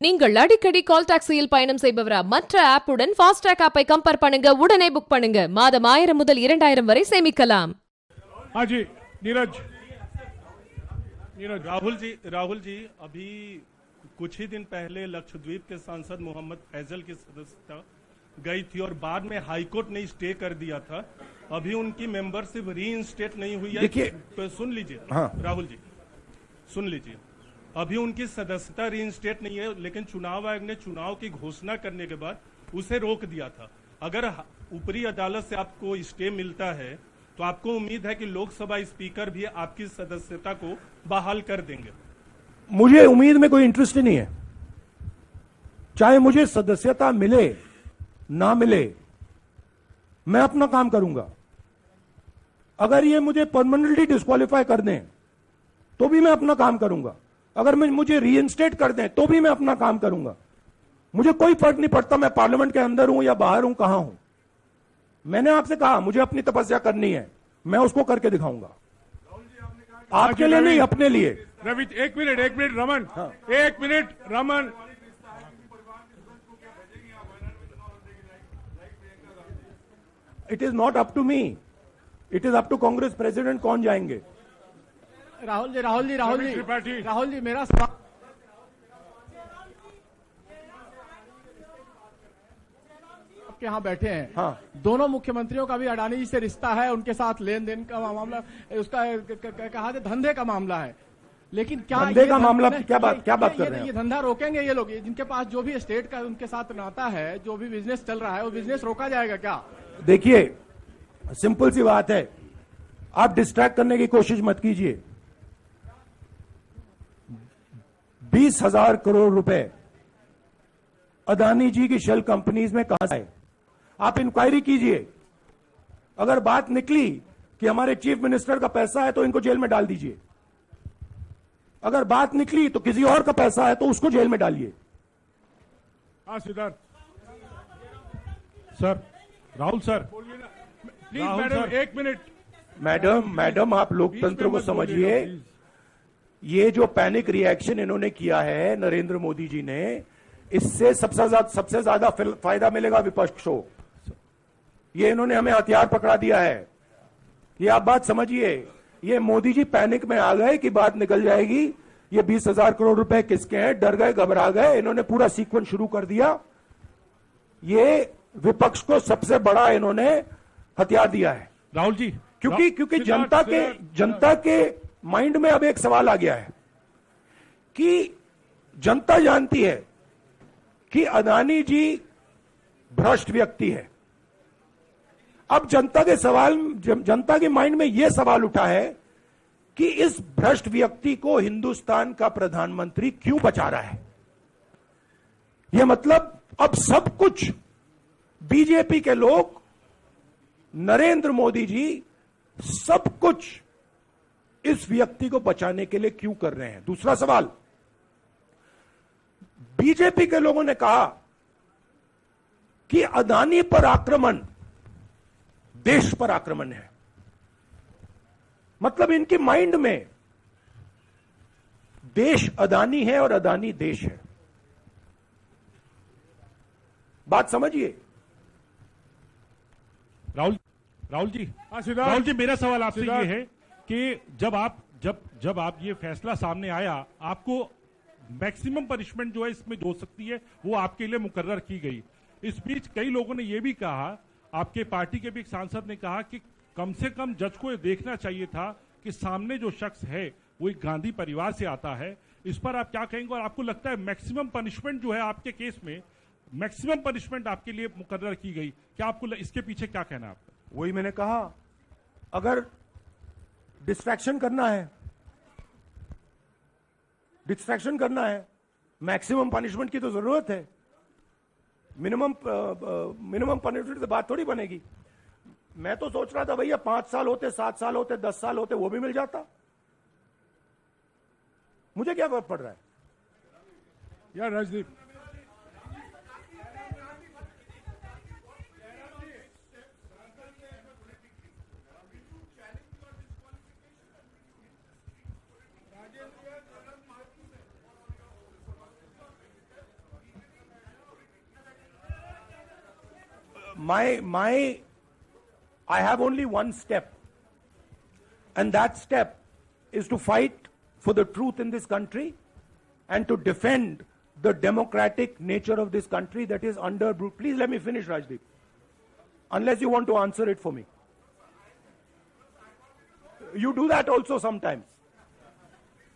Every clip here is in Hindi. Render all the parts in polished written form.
நீங்கள் அடிக்கடி கால் டாக்ஸியில் பயணம் செய்பவரா? மற்ற ஆப்புடன் ஃபாஸ்ட்ராக் ஆப்பை கம்பேர் பண்ணுங்க, உடனே புக் பண்ணுங்க. மாதம் 1000 முதல் 2000 வரை சேமிக்கலாம். हाँ जी, नीरज राहुल जी अभी कुछ ही दिन पहले लक्षद्वीप के सांसद मोहम्मद फैजल की सदस्यता गई थी और बाद में हाईकोर्ट ने स्टे कर दिया था. अभी उनकी मेंबरशिप रीइंस्टेट नहीं हुई है. देखिए, सुन लीजिए. हाँ. राहुल जी सुन लीजिए. अभी उनकी सदस्यता रीइंस्टेट नहीं है, लेकिन चुनाव आयोग ने चुनाव की घोषणा करने के बाद उसे रोक दिया था. अगर ऊपरी अदालत से आपको स्टे मिलता है तो आपको उम्मीद है कि लोकसभा स्पीकर भी आपकी सदस्यता को बहाल कर देंगे? मुझे उम्मीद में कोई इंटरेस्ट ही नहीं है. चाहे मुझे सदस्यता मिले ना मिले, मैं अपना काम करूंगा. अगर ये मुझे परमानेंटली डिस्क्वालीफाई कर दें तो भी मैं अपना काम करूंगा. अगर मुझे रीइंस्टेट कर दें तो भी मैं अपना काम करूंगा. मुझे कोई फर्क नहीं पड़ता मैं पार्लियामेंट के अंदर हूं या बाहर हूं, कहां हूं. मैंने आपसे कहा मुझे अपनी तपस्या करनी है, मैं उसको करके दिखाऊंगा. आपके लिए नहीं, अपने लिए. रवि, एक मिनट रमन. हाँ. एक minute Raman. It is not up to me, it is up to Congress president कौन जाएंगे. राहुल जी मेरा सवाल आपके यहाँ बैठे हैं. हाँ. दोनों मुख्यमंत्रियों का भी अडानी जी से रिश्ता है, उनके साथ लेन देन का मामला, उसका कहा जाए धंधे का मामला है. लेकिन क्या धंधे का मामला क्या बात कर रहे हैं? ये धंधा रोकेंगे ये लोग? जिनके पास जो भी स्टेट का उनके साथ नाता है, जो भी बिजनेस चल रहा है, वो बिजनेस रोका जाएगा क्या? देखिए, सिंपल सी बात है, आप डिस्ट्रैक्ट करने की कोशिश मत कीजिए. 20,000 करोड़ रुपए अदानी जी की शेल कंपनीज में कहां से आए? आप इंक्वायरी कीजिए. अगर बात निकली कि हमारे चीफ मिनिस्टर का पैसा है तो इनको जेल में डाल दीजिए. अगर बात निकली तो किसी और का पैसा है तो उसको जेल में डालिए. हाँ Siddharth sir. Rahul sir please. Madam एक मिनट. मैडम आप लोकतंत्र को समझिए. ये जो पैनिक रिएक्शन इन्होंने किया है नरेंद्र मोदी जी ने, इससे सबसे ज्यादा फायदा मिलेगा विपक्ष को. ये इन्होंने हमें हथियार पकड़ा दिया है. ये आप बात समझिए. ये मोदी जी पैनिक में आ गए कि बात निकल जाएगी. ये 20,000 करोड़ रुपए किसके हैं, डर गए, घबरा गए. इन्होंने पूरा सीक्वेंस शुरू कर दिया. ये विपक्ष को सबसे बड़ा इन्होंने हथियार दिया है. राहुल जी, क्योंकि जनता के माइंड में अब एक सवाल आ गया है कि जनता जानती है कि अदानी जी भ्रष्ट व्यक्ति है. अब जनता के माइंड में यह सवाल उठा है कि इस भ्रष्ट व्यक्ति को हिंदुस्तान का प्रधानमंत्री क्यों बचा रहा है. यह मतलब अब सब कुछ बीजेपी के लोग, नरेंद्र मोदी जी सब कुछ इस व्यक्ति को बचाने के लिए क्यों कर रहे हैं. दूसरा सवाल, बीजेपी के लोगों ने कहा कि अदानी पर आक्रमण देश पर आक्रमण है. मतलब इनके माइंड में देश अदानी है और अदानी देश है. बात समझिए. राहुल जी मेरा सवाल आपसे ये है कि जब आप ये फैसला सामने आया, आपको मैक्सिमम पनिशमेंट जो है इसमें जो हो सकती है वो आपके लिए मुकर्रर की गई. इस बीच कई लोगों ने ये भी कहा, आपके पार्टी के भी एक सांसद ने कहा कि कम से कम जज को ये देखना चाहिए था कि सामने जो शख्स है वो एक गांधी परिवार से आता है. इस पर आप क्या कहेंगे? और आपको लगता है मैक्सिमम पनिशमेंट जो है आपके केस में, मैक्सिमम पनिशमेंट आपके लिए मुकर्रर की गई, क्या आपको इसके पीछे क्या कहना है आपका? वही मैंने कहा, अगर डिस्ट्रैक्शन करना है, मैक्सिमम पनिशमेंट की तो जरूरत है. मिनिमम पनिशमेंट से बात थोड़ी बनेगी. मैं तो सोच रहा था भैया 5 साल होते, 7 साल होते, 10 साल होते, वो भी मिल जाता. मुझे क्या फर्क पड़ रहा है यार. Rajdeep, I have only one step, and that step is to fight for the truth in this country and to defend the democratic nature of this country that is under. Please let me finish, Rajdeep. Unless you want to answer it for me. You do that also sometimes.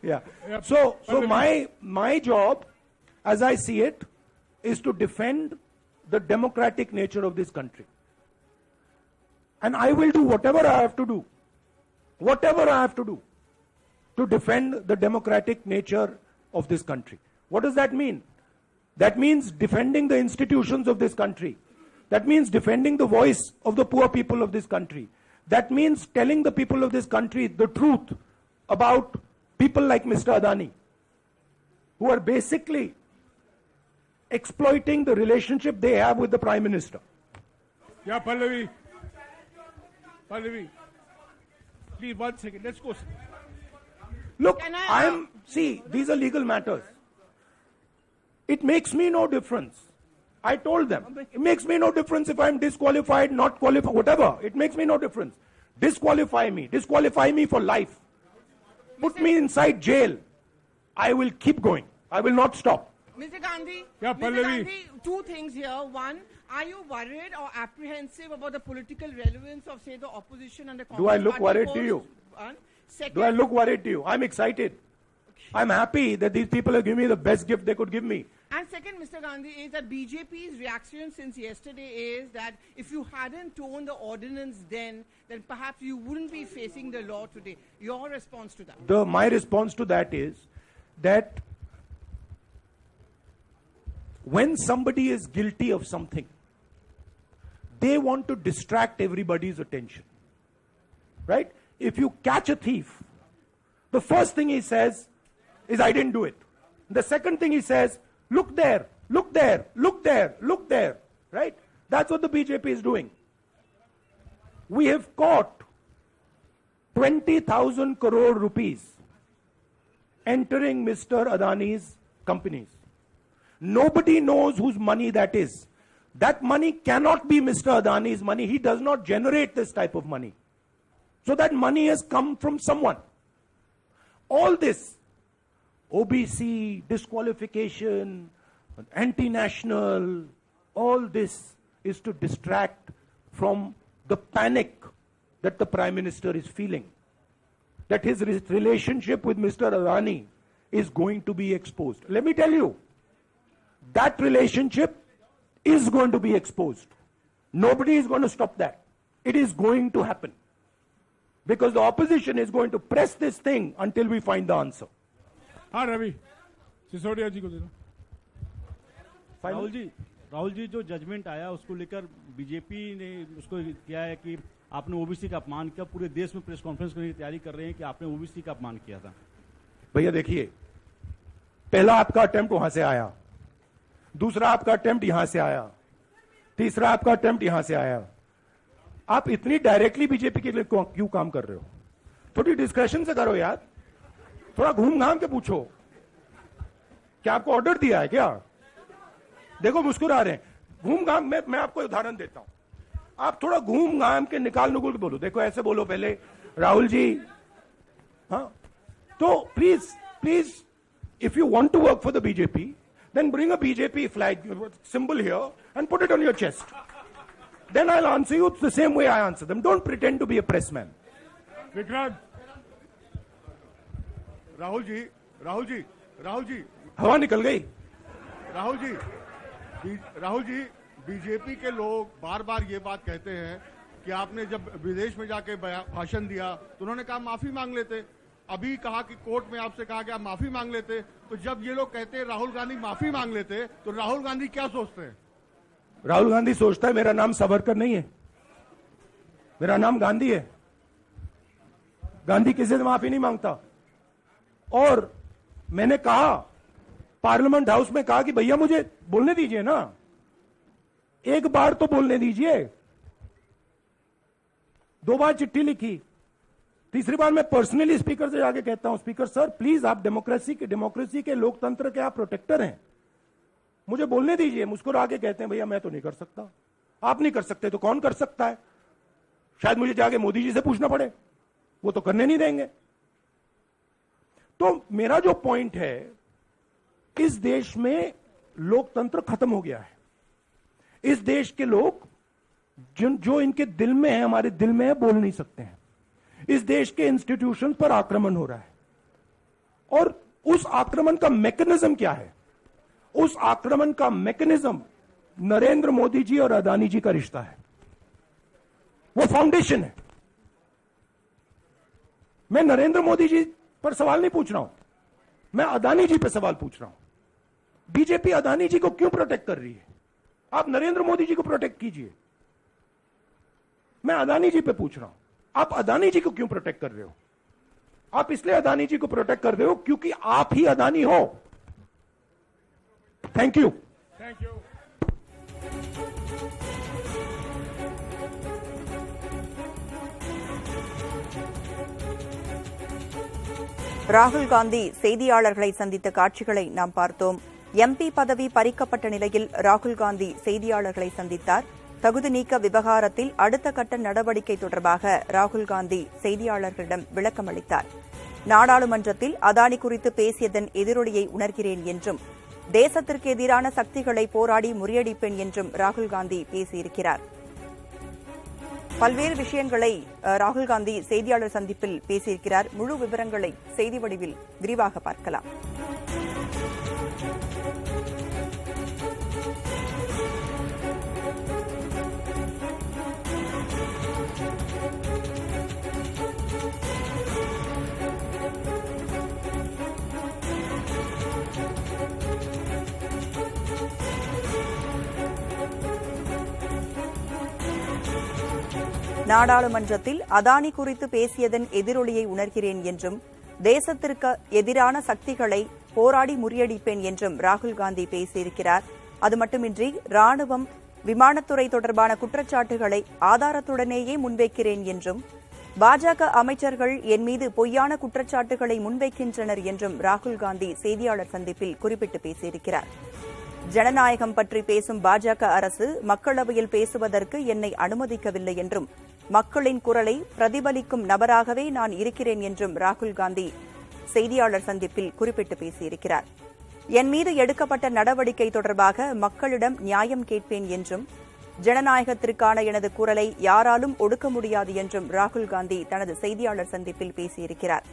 Yeah. So my job, as I see it, is to defend the democratic nature of this country. And I will do whatever I have to do. Whatever I have to do to defend the democratic nature of this country. What does that mean? That means defending the institutions of this country. That means defending the voice of the poor people of this country. That means telling the people of this country the truth about people like Mr. Adani, who are basically exploiting the relationship they have with the Prime Minister. Yeah, Pallavi, please 1 second, let's go. Look, see, these are legal matters. It makes me no difference. I told them, it makes me no difference if I'm disqualified, not qualified, whatever. It makes me no difference. Disqualify me for life. Put me inside jail. I will keep going. I will not stop. Mr. Gandhi, Yeah, Mr. Pallavi. Gandhi, two things here. One, are you worried or apprehensive about the political relevance of, say, the opposition and the Congress Do I look party worried to polls? you? One. Second, Do I look worried to you? I'm excited. I'm happy that these people have given me the best gift they could give me. and second, Mr. Gandhi, is that BJP's reaction since yesterday is that if you hadn't torn the ordinance then perhaps you wouldn't be facing the law today. Your response to that? My response to that is that when somebody is guilty of something, they want to distract everybody's attention. Right? If you catch a thief, the first thing he says is, I didn't do it. The second thing he says, look there, look there, look there, look there. Right? That's what the BJP is doing. We have caught 20,000 crore rupees entering Mr. Adani's companies. Nobody knows whose money that is. That money cannot be Mr. Adani's money. He does not generate this type of money. So that money has come from someone. All this, OBC, disqualification, anti-national, all this is to distract from the panic that the Prime Minister is feeling. That his relationship with Mr. Adani is going to be exposed. Let me tell you, that relationship is going to be exposed. Nobody is going to stop that. It is going to happen. Because the opposition is going to press this thing until we find the answer. हाँ रवि, सिसोदिया जी को दे दो. राहुल जी जो जजमेंट आया उसको लेकर बीजेपी ने उसको किया है कि आपने ओबीसी का अपमान किया. पूरे देश में प्रेस कॉन्फ्रेंस करने की तैयारी कर रहे हैं कि आपने ओबीसी का अपमान किया था. भैया देखिए, पहला आपका अटेम्प्ट वहां से आया, दूसरा आपका अटेम्प्ट यहां से आया, तीसरा आपका अटेम्प्ट यहां से आया. आप इतनी डायरेक्टली बीजेपी के लिए क्यों काम कर रहे हो? थोड़ी डिस्कशन से करो यार. थोड़ा घूम घाम के पूछो. क्या आपको ऑर्डर दिया है क्या? देखो मुस्कुरा रहे हैं. घूम घाम, मैं आपको उदाहरण देता हूं. आप थोड़ा घूम घाम के निकाल नुकुल के बोलो. देखो ऐसे बोलो पहले, राहुल जी. हाँ, तो please if you want to work for the BJP, then bring a BJP flag symbol here and put it on your chest. Then I'll answer you the same way I answer them. Don't pretend to be a press man. Vikrant, Rahul ji हवा निकल गई. राहुल जी बीजेपी के लोग बार बार ये बात कहते हैं कि आपने जब विदेश में जाके भाषण दिया तो उन्होंने कहा माफी मांग लेते. अभी कहा कि कोर्ट में आपसे कहा कि आप माफी मांग लेते. तो जब ये लोग कहते हैं राहुल गांधी माफी मांग लेते, तो राहुल गांधी क्या सोचते हैं? राहुल गांधी सोचता है मेरा नाम सावरकर नहीं है, मेरा नाम गांधी है. गांधी किसी से माफी नहीं मांगता. और मैंने कहा, पार्लियामेंट हाउस में कहा कि भैया मुझे बोलने दीजिए ना, एक बार तो बोलने दीजिए. 2 बार चिट्ठी लिखी, तीसरी बार मैं पर्सनली स्पीकर से जाके कहता हूं, स्पीकर सर प्लीज, आप डेमोक्रेसी के लोकतंत्र के आप प्रोटेक्टर हैं, मुझे बोलने दीजिए. मुस्कुरा के कहते हैं भैया मैं तो नहीं कर सकता. आप नहीं कर सकते तो कौन कर सकता है? शायद मुझे जाके मोदी जी से पूछना पड़े, वो तो करने नहीं देंगे। तो मेरा जो पॉइंट है, इस देश में लोकतंत्र खत्म हो गया है। इस देश के लोग जो इनके दिल में है, हमारे दिल में है, बोल नहीं सकते हैं। इस देश के इंस्टीट्यूशन पर आक्रमण हो रहा है, और उस आक्रमण का मैकेनिज्म क्या है? उस आक्रमण का मैकेनिज्म नरेंद्र मोदी जी और अदानी जी का रिश्ता है, वो फाउंडेशन है। मैं नरेंद्र मोदी जी पर सवाल नहीं पूछ रहा हूं, मैं अदानी जी पर सवाल पूछ रहा हूं। बीजेपी अदानी जी को क्यों प्रोटेक्ट कर रही है? आप नरेंद्र मोदी जी को प्रोटेक्ट कीजिए। मैं अदानी जी पे पूछ रहा हूं, आप अदानी जी को क्यों प्रोटेक्ट कर रहे हो? आप इसलिए अदानी जी को प्रोटेक्ट कर रहे हो क्योंकि आप ही अदानी हो। Thank you. Thank you. ராகுல் காந்தி செய்தியாளர்களை சந்தித்த காட்சிகளை நாம் பார்த்தோம். எம்பி பதவி பறிக்கப்பட்ட நிலையில் ராகுல் காந்தி செய்தியாளர்களை சந்தித்தார். தகுதி நீக்க விவகாரத்தில் அடுத்த கட்ட நடவடிக்கை தொடர்பாக ராகுல் காந்தி செய்தியாளர்களிடம் விளக்கம் அளித்தார். நாடாளுமன்றத்தில் அதானி குறித்து பேசியதன் எதிரொலியை உணர்கிறேன் என்றும், தேசத்திற்கு எதிரான சக்திகளை போராடி முறியடிப்பேன் என்றும் ராகுல் காந்தி பேசியிருக்கிறார். பல்வேறு விஷயங்களை ராகுல் காந்தி செய்தியாளர் சந்திப்பில் பேசியிருக்கிறார். முழு விவரங்களை செய்தி வடிவில் விரிவாக பார்க்கலாம். நாடாளுமன்றத்தில் அதானி குறித்து பேசியதன் எதிரொலியை உணர்கிறேன் என்றும், தேசத்திற்கு எதிரான சக்திகளை போராடி முறியடிப்பேன் என்றும் ராகுல் காந்தி பேசியிருக்கிறார். அது மட்டுமின்றி ராணுவம், விமானத்துறை தொடர்பான குற்றச்சாட்டுகளை ஆதாரத்துடனேயே முன்வைக்கிறேன் என்றும், பாஜக அமைச்சர்கள் என் மீது பொய்யான குற்றச்சாட்டுகளை முன்வைக்கின்றனர் என்றும் ராகுல் காந்தி செய்தியாளர் சந்திப்பில் குறிப்பிட்டு பேசியிருக்கிறார். ஜனநாயகம் பற்றி பேசும் பாஜக அரசு மக்களவையில் பேசுவதற்கு என்னை அனுமதிக்கவில்லை என்றும், மக்களின் குரலை பிரதிபலிக்கும் நபராகவே நான் இருக்கிறேன் என்றும் ராகுல் காந்தி செய்தியாளர் சந்திப்பில் குறிப்பிட்டு பேசியிருக்கிறார். என் மீது எடுக்கப்பட்ட நடவடிக்கை தொடர்பாக மக்களிடம் நியாயம் கேட்பேன் என்றும், ஜனநாயகத்திற்கான எனது குரலை யாராலும் ஒடுக்க முடியாது என்றும் ராகுல் காந்தி தனது செய்தியாளர் சந்திப்பில் பேசியிருக்கிறார்.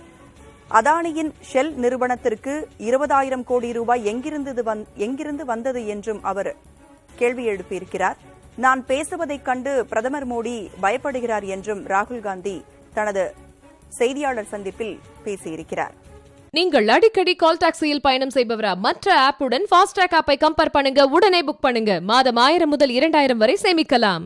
அதானியின் ஷெல் நிறுவனத்திற்கு 20,000 கோடி ரூபாய் எங்கிருந்து வந்தது என்றும் அவர் கேள்வி எழுப்பியிருக்கிறார். நான் பேசுவதைக் கண்டு பிரதமர் மோடி பயப்படுகிறார் என்றும் ராகுல் காந்தி தனது செய்தியாளர் சந்திப்பில் பேசியிருக்கிறார். நீங்கள் அடிக்கடி கால் டாக்ஸியில் பயணம் செய்பவரா? மற்ற ஆப்புடன் ஃபாஸ்டாக் ஆப்பை கம்பேர் பண்ணுங்க, உடனே புக் பண்ணுங்க. மாதம் 1000 முதல் 2000 வரை சேமிக்கலாம்.